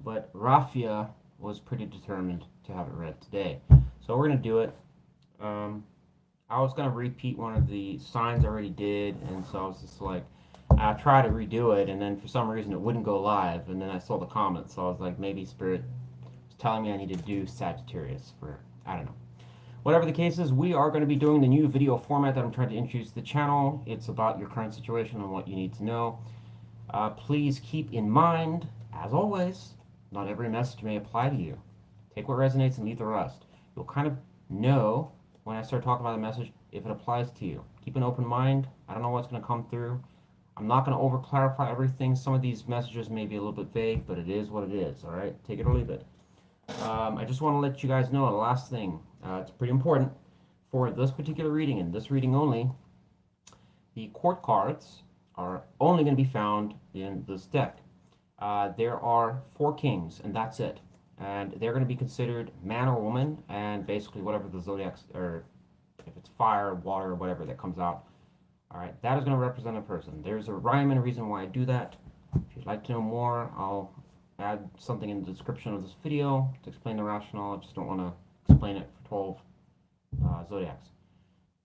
but Rafia was pretty determined to have it read today. So we're going to do it. Um, I was going to repeat one of the signs I already did, and so I was just like, I tried to redo it, and then for some reason it wouldn't go live, and then I saw the comments, so I was like, maybe Spirit was telling me I need to do Sagittarius for, I don't know. Whatever the case is, we are going to be doing the new video format that I'm trying to introduce to the channel. It's about your current situation and what you need to know. Please keep in mind, as always, not every message may apply to you. Take what resonates and leave the rest. You'll kind of know when I start talking about a message if it applies to you. Keep an open mind. I don't know what's going to come through. I'm not going to over clarify everything. Some of these messages may be a little bit vague, but it is what it is, all right? Take it or leave it. I just want to let you guys know the last thing. It's pretty important for this particular reading and this reading only. The court cards are only going to be found in this deck. There are 4 kings, and that's it. And they're going to be considered man or woman, and basically whatever the zodiac, or if it's fire, water, whatever that comes out. All right, that is going to represent a person. There's a rhyme and a reason why I do that. If you'd like to know more, I'll add something in the description of this video to explain the rationale. I just don't want to explain it for 12 zodiacs.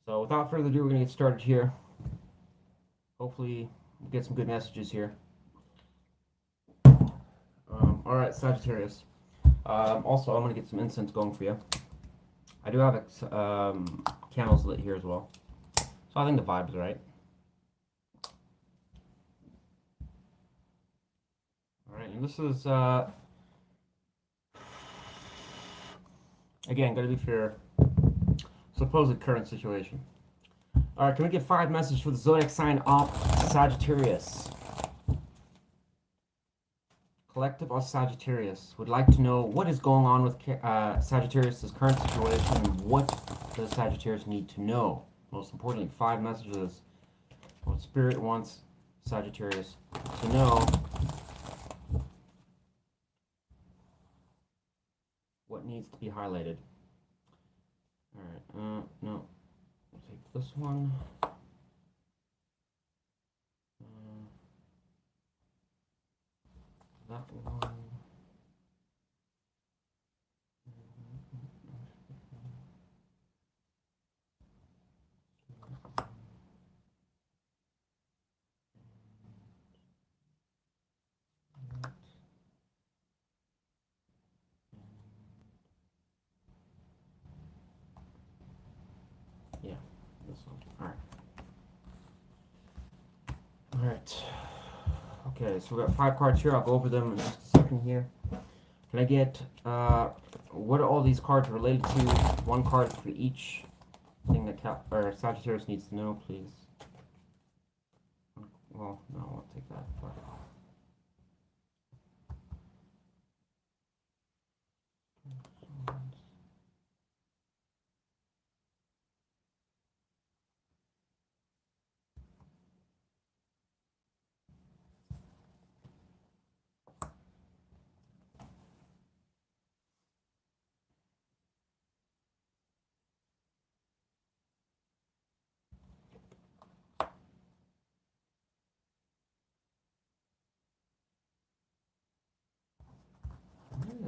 So without further ado, we're going to get started here. Hopefully we'll get some good messages here. All right, Sagittarius. Also, I'm going to get some incense going for you. I do have candles lit here as well. So I think the vibe's right. Alright, and this is, again, going to be for your supposed current situation. Alright, can we get 5 messages for the zodiac sign of Sagittarius? Collective of Sagittarius would like to know what is going on with Sagittarius' current situation and what does Sagittarius need to know. Most importantly, 5 messages. What Spirit wants Sagittarius to know. What needs to be highlighted. Alright, no. We'll take this one. That one. Yeah, this one. Alright. Alright. Okay, so we got 5 cards here. I'll go over them in just a second here. Can I get, what are all these cards related to? 1 card for each thing that Sagittarius needs to know, please. Well, no, I won't take that. Fuck it.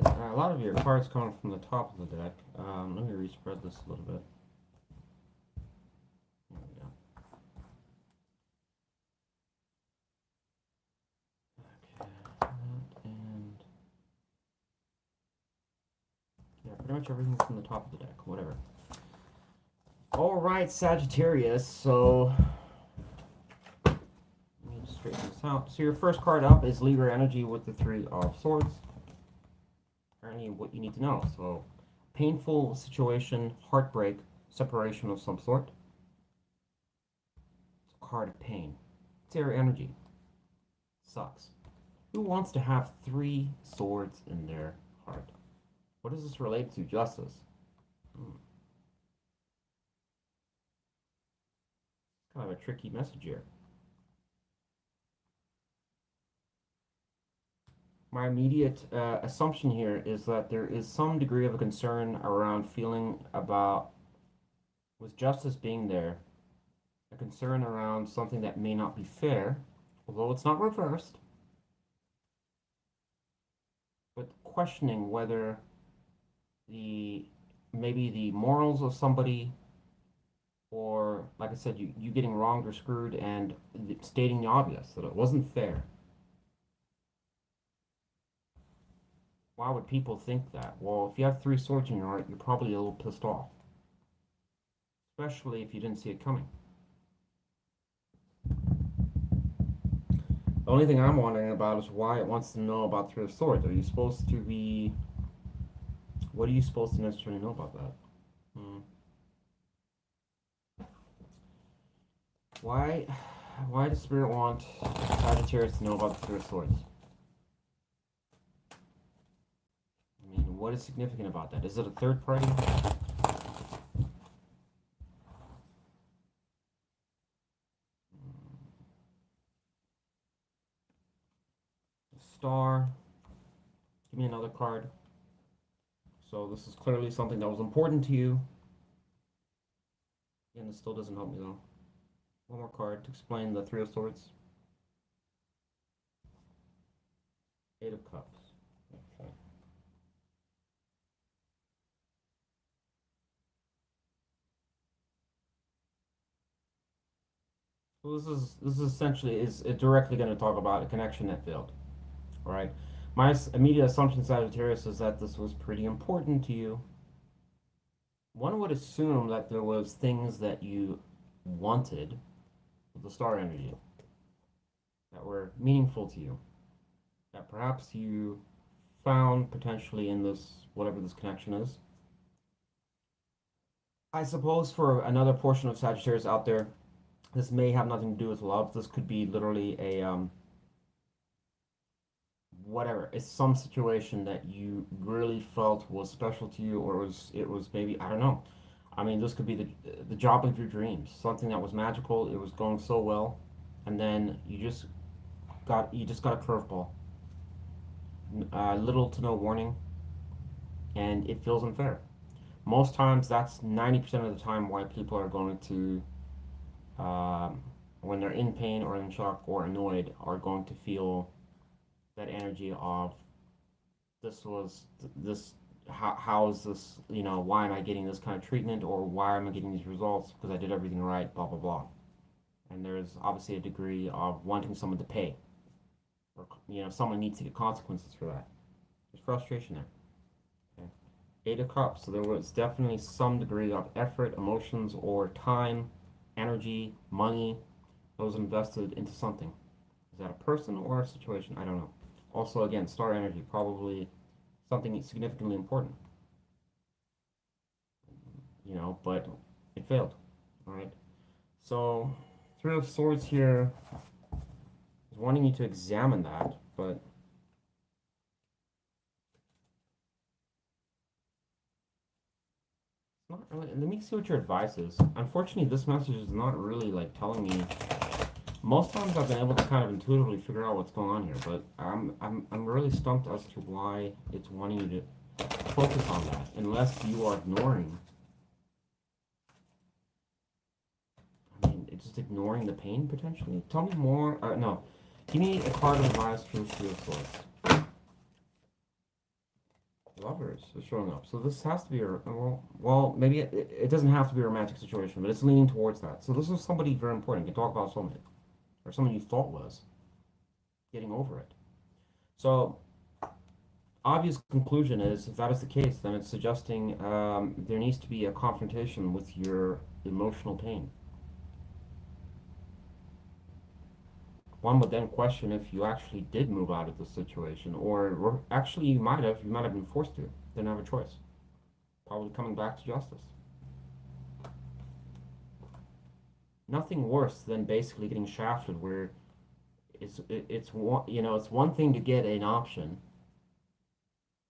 A lot of your cards coming from the top of the deck. Let me respread this a little bit. There we go. Okay, and yeah, pretty much everything's from the top of the deck. Whatever. All right, Sagittarius. So let me straighten this out. So your first card up is Libra energy with the 3 of Swords. Apparently what you need to know. So, painful situation, heartbreak, separation of some sort. It's a card of pain. It's air energy. Sucks. Who wants to have 3 swords in their heart? What is this related to? Justice. Kind of a tricky message here. My immediate assumption here is that there is some degree of a concern around feeling about, with justice being there, a concern around something that may not be fair, although it's not reversed. but questioning whether the maybe the morals of somebody, or like I said, you getting wronged or screwed, and stating the obvious that it wasn't fair. Why would people think that? Well, if you have three swords in your heart, you're probably a little pissed off, especially if you didn't see it coming. The only thing I'm wondering about is why it wants to know about Three of Swords. Are you supposed to be? What are you supposed to necessarily know about that? Hmm. Why? Why does Spirit want Sagittarius to know about the Three of Swords? I mean, what is significant about that? Is it a third party? Star. Give me another card. So this is clearly something that was important to you. Again, this still doesn't help me though. One more card to explain the Three of Swords. Eight of Cups. Okay. So this is essentially is it directly going to talk about a connection that failed. All right. My immediate assumption, Sagittarius, is that this was pretty important to you. One would assume that there was things that you wanted with the star energy that were meaningful to you, that perhaps you found potentially in this, whatever this connection is. I suppose for another portion of Sagittarius out there, this may have nothing to do with love. This could be literally a whatever. It's some situation that you really felt was special to you, or it was maybe, I don't know. I mean, this could be the job of your dreams, something that was magical. It was going so well, and then you just got a curveball, little to no warning, and it feels unfair. Most times, that's 90% of the time why people are going to, when they're in pain or in shock or annoyed, are going to feel that energy of this was this how is this, why am I getting this kind of treatment, or why am I getting these results because I did everything right, blah blah blah. And there's obviously a degree of wanting someone to pay, or someone needs to get consequences for that. There's frustration there. Okay. Eight of Cups, so there was definitely some degree of effort, emotions, or time, energy, money that was invested into something. Is that a person or a situation? I don't know. Also, again, star energy, probably something significantly important, but it failed. All right. So, Three of Swords here is wanting you to examine that, but it's not really. Let me see what your advice is. Unfortunately, this message is not really like telling me. Most times I've been able to kind of intuitively figure out what's going on here, but I'm really stumped as to why it's wanting you to focus on that, unless you are ignoring. I mean, it's just ignoring the pain potentially. Tell me more. No, give me a card of advice for Three of Swords. Lovers is showing up, so this has to be a well, maybe it doesn't have to be a romantic situation, but it's leaning towards that. So this is somebody very important. You can talk about someone, or someone you thought was getting over it. So obvious conclusion is, if that is the case, then it's suggesting there needs to be a confrontation with your emotional pain. One would then question if you actually did move out of the situation, or actually you might have been forced to, didn't have a choice, probably coming back to justice. Nothing worse than basically getting shafted, where it's one thing to get an option,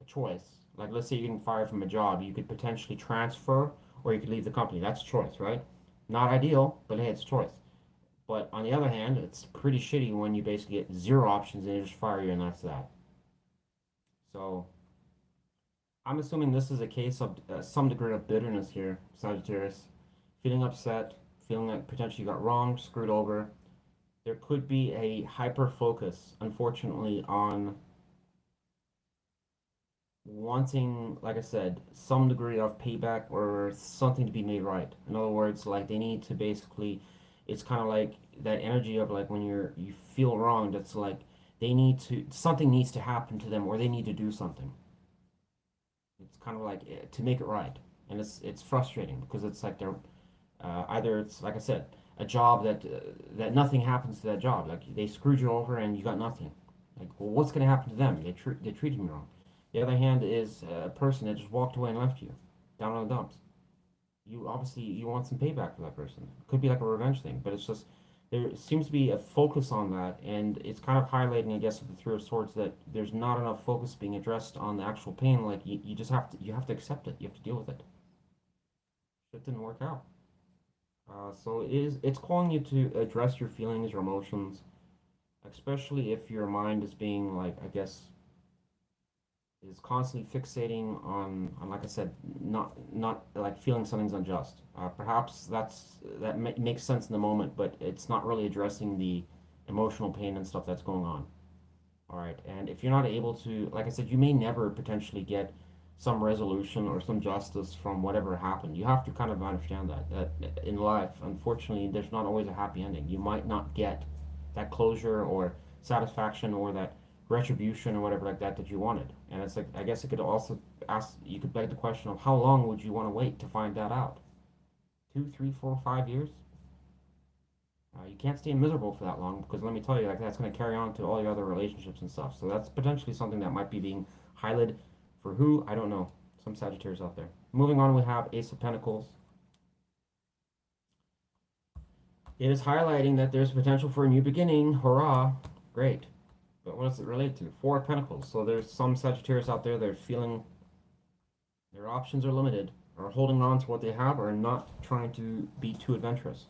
a choice. Like, let's say you're getting fired from a job, you could potentially transfer, or you could leave the company. That's a choice, right? Not ideal, but hey, it's a choice. But on the other hand, it's pretty shitty when you basically get zero options and they just fire you, and that's that. So I'm assuming this is a case of some degree of bitterness here, Sagittarius. Feeling upset, feeling like potentially you got wronged, screwed over. There could be a hyper focus, unfortunately, on wanting, like I said, some degree of payback or something to be made right. In other words, like they need to basically, it's kind of like that energy of like when you feel wrong. That's like they need to something needs to happen to them or they need to do something. It's kind of like to make it right, and it's frustrating because it's like they're either it's like I said, a job that nothing happens to that job. Like they screwed you over and you got nothing. Like, well, what's going to happen to them? They treated me wrong. The other hand is a person that just walked away and left you down on the dumps. You obviously you want some payback for that person. It could be like a revenge thing, but it's just there seems to be a focus on that, and it's kind of highlighting, I guess, with the Three of Swords that there's not enough focus being addressed on the actual pain. Like you just have to accept it. You have to deal with it. It didn't work out. So it's calling you to address your feelings, your emotions, especially if your mind is being like I guess is constantly fixating on like I said, not like feeling something's unjust. Perhaps makes sense in the moment, but it's not really addressing the emotional pain and stuff that's going on. All right, and if you're not able to, like I said, you may never potentially get some resolution or some justice from whatever happened. You have to kind of understand that in life, unfortunately, there's not always a happy ending. You might not get that closure or satisfaction or that retribution or whatever like that you wanted. And it's like I guess it could also ask you could beg the question of how long would you want to wait to find that out? 2, 3, 4, 5 years? You can't stay miserable for that long because let me tell you, like that's going to carry on to all your other relationships and stuff. So that's potentially something that might be being highlighted for who I don't know. Some Sagittarius out there. Moving on, we have Ace of Pentacles. It is highlighting that there's potential for a new beginning. Hurrah! Great. But what does it relate to? Four of Pentacles. So there's some Sagittarius out there that are feeling their options are limited, or holding on to what they have, or not trying to be too adventurous.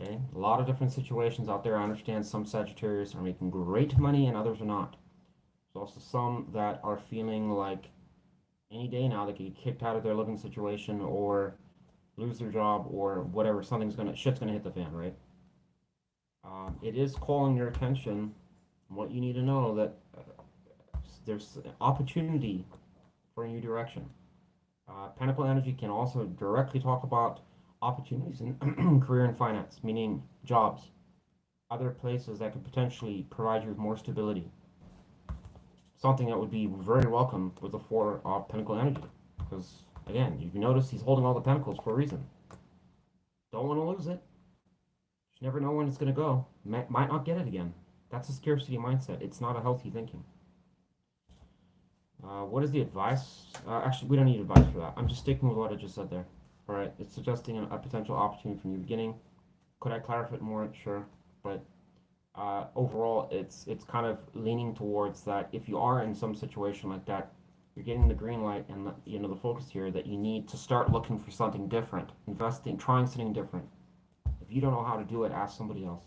Okay, a lot of different situations out there. I understand some Sagittarius are making great money and others are not. There's also some that are feeling like any day now they could get kicked out of their living situation or lose their job or whatever. Shit's gonna hit the fan, right? It is calling your attention. What you need to know that there's opportunity for a new direction. Pentacle energy can also directly talk about opportunities in career and finance, meaning jobs, other places that could potentially provide you with more stability. Something that would be very welcome with the Four of Pentacle energy. Because, again, you've noticed he's holding all the pentacles for a reason. Don't want to lose it. You never know when it's going to go. Might not get it again. That's a scarcity mindset. It's not a healthy thinking. What is the advice? Actually, we don't need advice for that. I'm just sticking with what I just said there. All right, it's suggesting a potential opportunity from the beginning. Could I clarify it more? Sure, but overall, it's kind of leaning towards that. If you are in some situation like that, you're getting the green light and the focus here that you need to start looking for something different, investing, trying something different. If you don't know how to do it, ask somebody else.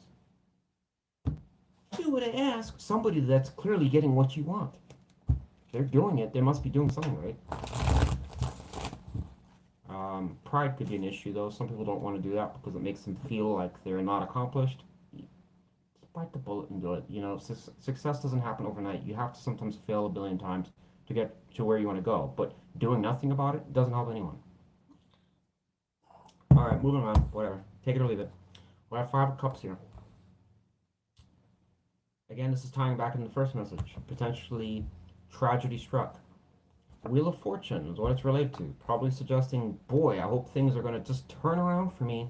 Do what I ask somebody that's clearly getting what you want. If they're doing it, they must be doing something right. Pride could be an issue, though. Some people don't want to do that because it makes them feel like they're not accomplished. Just bite the bullet and do it. Success doesn't happen overnight. You have to sometimes fail a billion times to get to where you want to go. But doing nothing about it doesn't help anyone. All right, moving on. Whatever. Take it or leave it. We have Five of Cups here. Again, this is tying back in the first message. Potentially tragedy struck. Wheel of Fortune is what it's related to. Probably suggesting, boy, I hope things are going to just turn around for me.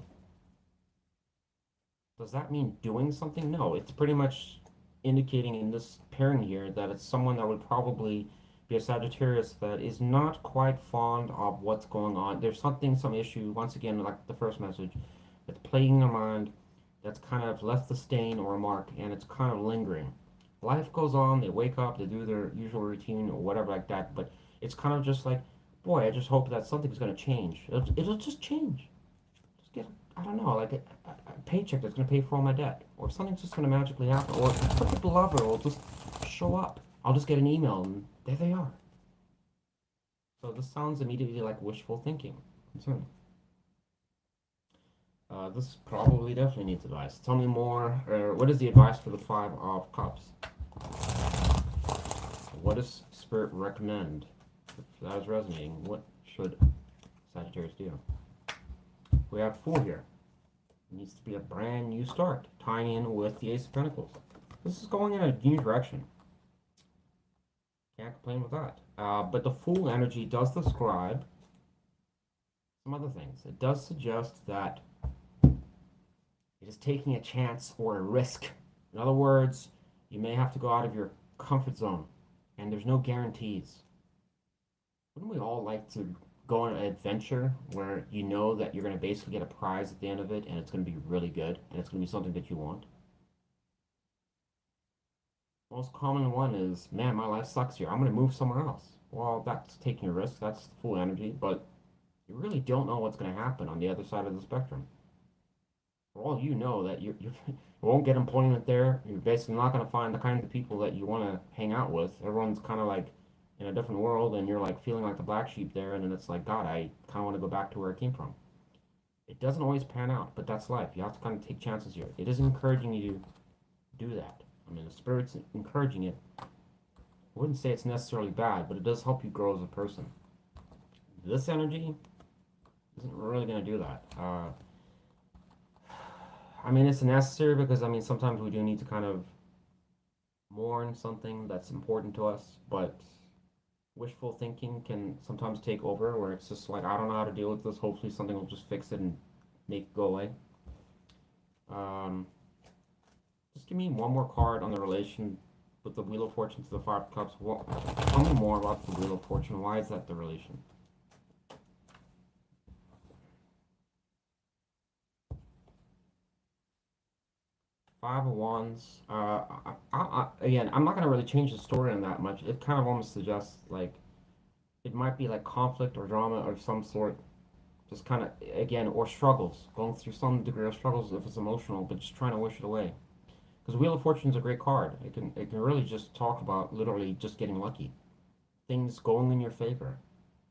Does that mean doing something? No, it's pretty much indicating in this pairing here that it's someone that would probably be a Sagittarius that is not quite fond of what's going on. There's some issue, once again, like the first message, that's plaguing their mind, that's kind of left the stain or a mark, and it's kind of lingering. Life goes on, they wake up, they do their usual routine or whatever like that, but it's kind of just like, boy, I just hope that something's going to change. It'll just change. Just get, I don't know, like a paycheck that's going to pay for all my debt. Or something's just going to magically happen. Or a perfect lover will just show up. I'll just get an email and there they are. So this sounds immediately like wishful thinking. Concerning. This probably definitely needs advice. Tell me more. What is the advice for the Five of Cups? What does Spirit recommend? If that is resonating, what should Sagittarius do? We have Fool here. It needs to be a brand new start, tying in with the Ace of Pentacles. This is going in a new direction. Can't complain with that. But the Fool energy does describe some other things. It does suggest that it is taking a chance or a risk. In other words, you may have to go out of your comfort zone, and there's no guarantees. Wouldn't we all like to go on an adventure where you know that you're going to basically get a prize at the end of it, and it's going to be really good, and it's going to be something that you want? Most common one is, man, my life sucks here. I'm going to move somewhere else. Well, that's taking a risk. That's full energy, but you really don't know what's going to happen on the other side of the spectrum. For all you know, that you won't get employment there. You're basically not going to find the kind of people that you want to hang out with. Everyone's kind of like in a different world, and you're like feeling like the black sheep there, and then it's like, God, I kind of want to go back to where I came from. It doesn't always pan out, but that's life. You have to kind of take chances here. It is encouraging you to do that. I mean, the Spirit's encouraging it. I wouldn't say it's necessarily bad, but it does help you grow as a person. This energy isn't really going to do that. I mean, it's necessary because, I mean, sometimes we do need to kind of mourn something that's important to us, but wishful thinking can sometimes take over where it's just like, I don't know how to deal with this. Hopefully something will just fix it and make it go away. Just give me one more card on the relation with the Wheel of Fortune to the Five of Cups. Well, tell me more about the Wheel of Fortune. Why is that the relation? Five of Wands. Again, I'm not going to really change the story on that much. It kind of almost suggests, like, it might be like conflict or drama of some sort. Just kind of, again, or struggles. Going through some degree of struggles if it's emotional, but just trying to wish it away. Because Wheel of Fortune is a great card. It can really just talk about literally just getting lucky. Things going in your favor.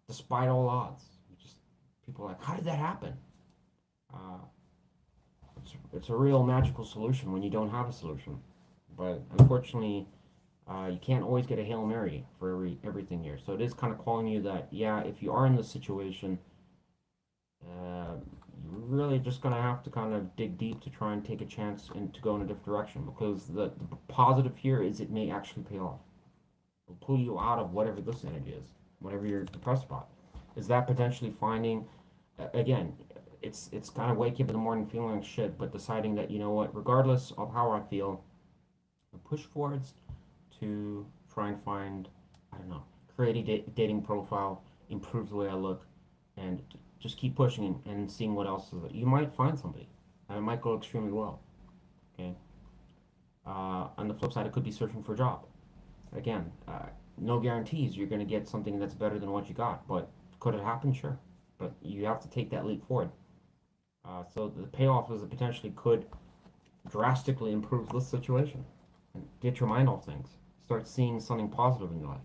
Despite all odds. Just people are like, how did that happen? Uh, it's a real magical solution when you don't have a solution. But unfortunately, you can't always get a Hail Mary for everything here. So it is kind of calling you that, yeah, if you are in this situation, you're really just going to have to kind of dig deep to try and take a chance and to go in a different direction. Because the positive here is it may actually pay off. It'll pull you out of whatever this energy is, whatever you're depressed about. Is that potentially finding, again, it's kind of waking up in the morning feeling like shit, but deciding that, you know what, regardless of how I feel, I push forwards to try and find, I don't know, create a dating profile, improve the way I look, and just keep pushing and seeing what else is there. You might find somebody, and it might go extremely well. Okay. On the flip side, it could be searching for a job. Again, no guarantees you're going to get something that's better than what you got, but could it happen? Sure. But you have to take that leap forward. So the payoff is it potentially could drastically improve this situation and get your mind off things. Start seeing something positive in your life.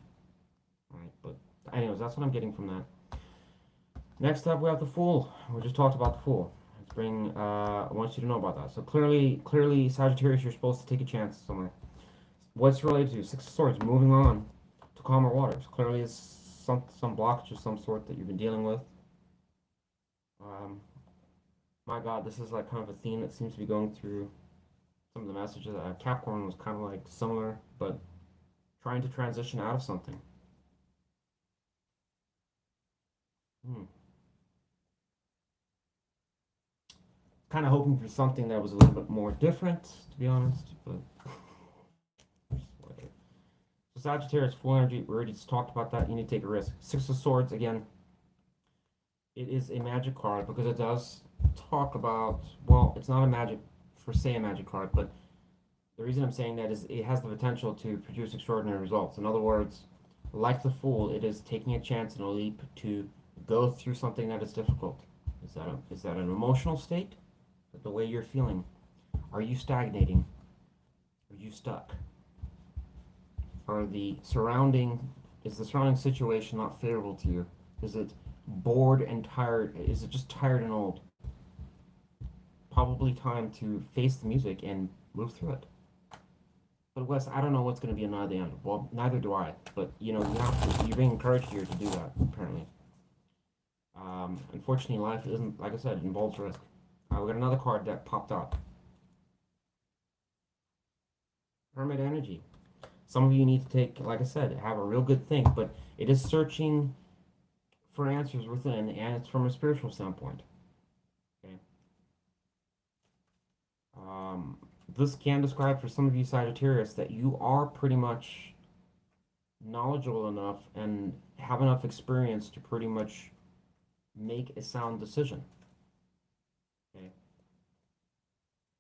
All right, but anyways, that's what I'm getting from that. Next up, we have the Fool. We just talked about the Fool. Let's bring. I want you to know about that. So clearly, Sagittarius, you're supposed to take a chance somewhere. What's related to Six of Swords? Moving on to calmer waters. Clearly, it's some blockage of some sort that you've been dealing with. My God, this is like kind of a theme that seems to be going through some of the messages. Capricorn was kind of like similar, but trying to transition out of something. Kind of hoping for something that was a little bit more different, to be honest. But so Sagittarius, full energy. We already talked about that. You need to take a risk. Six of Swords again. It is a magic card because it does talk about. Well, it's not a magic for say a magic card, but the reason I'm saying that is it has the potential to produce extraordinary results. In other words, like the Fool, it is taking a chance and a leap to go through something that is difficult. Is that an emotional state? The way you're feeling? Are you stagnating? Are you stuck? Is the surrounding situation not favorable to you? Is it bored and tired? Is it just tired and old? Probably time to face the music and move through it. But Wes, I don't know what's going to be another end. Well, neither do I. But you have to. You're being encouraged here to do that. Apparently, unfortunately, life isn't like I said. It involves risk. We got another card that popped up. Hermit energy. Some of you need to take, like I said, have a real good think. But it is searching for answers within, and it's from a spiritual standpoint. Okay. Um, this can describe for some of you Sagittarius that you are pretty much knowledgeable enough and have enough experience to pretty much make a sound decision. Okay.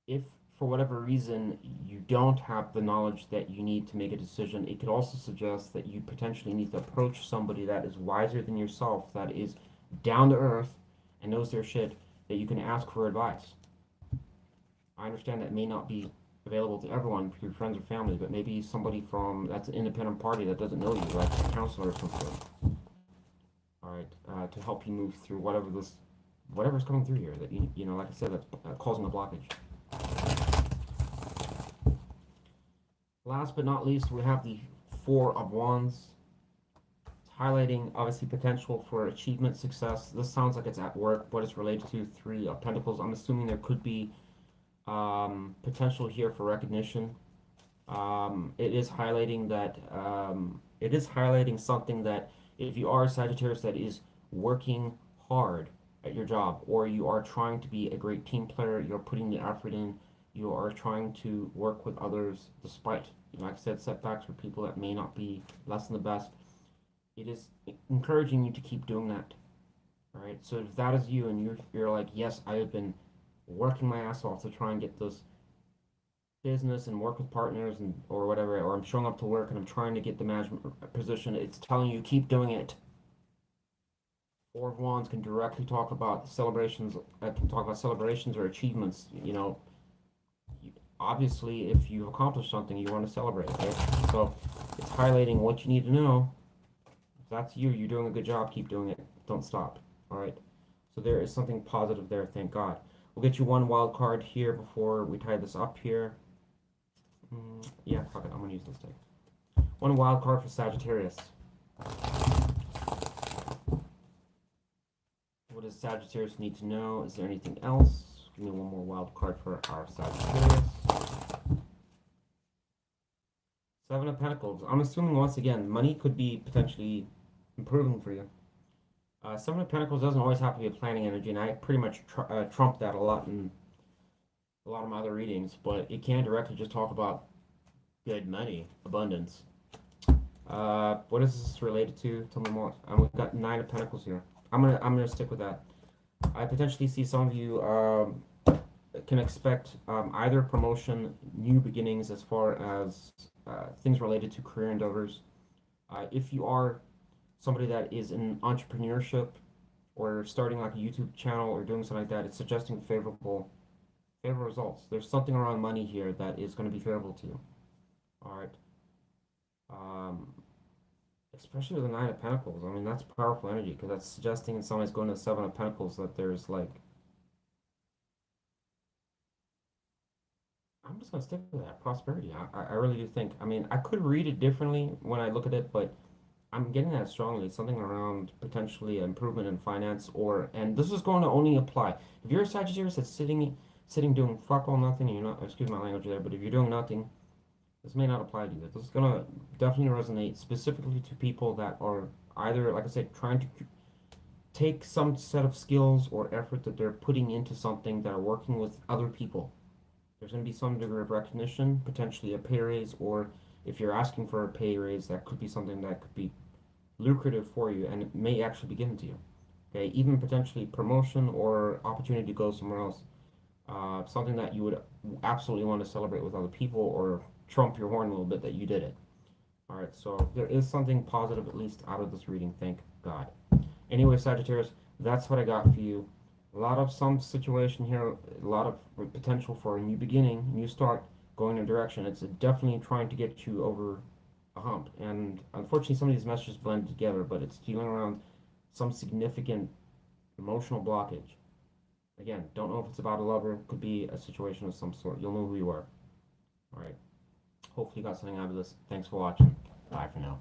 If for whatever reason you don't have the knowledge that you need to make a decision, it could also suggest that you potentially need to approach somebody that is wiser than yourself, that is down to earth and knows their shit, that you can ask for advice. I understand that may not be available to everyone, your friends or family, but maybe somebody from that's an independent party that doesn't know you, like a counselor or something. All right, to help you move through whatever's coming through here that like I said, that's causing a blockage. Last but not least, we have the Four of Wands. It's highlighting obviously potential for achievement, success. This sounds like it's at work, but it's related to Three of Pentacles. I'm assuming there could be potential here for recognition. It is highlighting that it is highlighting something that if you are a Sagittarius that is working hard at your job, or you are trying to be a great team player, you're putting the effort in, you are trying to work with others despite, like I said, setbacks for people that may not be less than the best. It is encouraging you to keep doing that. All right. So if that is you and you're like, yes, I have been working my ass off to try and get this business and work with partners and or whatever, or I'm showing up to work and I'm trying to get the management position, it's telling you keep doing it. Four of Wands can directly talk about celebrations. Can talk about celebrations or achievements. Obviously, if you've accomplished something, you want to celebrate. Right? So it's highlighting what you need to know. If that's you, you're doing a good job. Keep doing it. Don't stop. All right. So there is something positive there. Thank God. We'll get you one wild card here before we tie this up here. Yeah, fuck it. I'm gonna use this deck. One wild card for Sagittarius. What does Sagittarius need to know? Is there anything else? Give me one more wild card for our Sagittarius. Seven of Pentacles. I'm assuming once again, money could be potentially improving for you. Seven of Pentacles doesn't always have to be a planning energy, and I pretty much trump that a lot in a lot of my other readings, but it can directly just talk about good money, abundance. What is this related to? Tell me more. We've got Nine of Pentacles here. I'm gonna stick with that. I potentially see some of you can expect either promotion, new beginnings as far as things related to career endeavors. If you are somebody that is in entrepreneurship or starting like a YouTube channel or doing something like that, it's suggesting favorable results. There's something around money here that is going to be favorable to you. All right. Especially with the Nine of Pentacles. I mean, that's powerful energy because that's suggesting in some ways going to the Seven of Pentacles that there's like. I'm just going to stick with that prosperity. I really do think. I mean, I could read it differently when I look at it, but I'm getting that strongly. Something around potentially improvement in finance, and this is going to only apply if you're a Sagittarius that's sitting doing fuck all nothing. You're not. Excuse my language there, but if you're doing nothing, this may not apply to you. This is gonna definitely resonate specifically to people that are either, like I said, trying to take some set of skills or effort that they're putting into something that are working with other people. There's going to be some degree of recognition, potentially a pay raise, or if you're asking for a pay raise, that could be something that could be lucrative for you and it may actually be given to you. Okay, even potentially promotion or opportunity to go somewhere else. Something that you would absolutely want to celebrate with other people or trump your horn a little bit that you did it. All right, so there is something positive at least out of this reading, thank God. Anyway, Sagittarius, that's what I got for you. A lot of some situation here, a lot of potential for a new beginning, new start, going in a direction. It's definitely trying to get you over a hump. And unfortunately, some of these messages blend together, but it's dealing around some significant emotional blockage. Again, don't know if it's about a lover. It could be a situation of some sort. You'll know who you are. All right. Hopefully you got something out of this. Thanks for watching. Bye for now.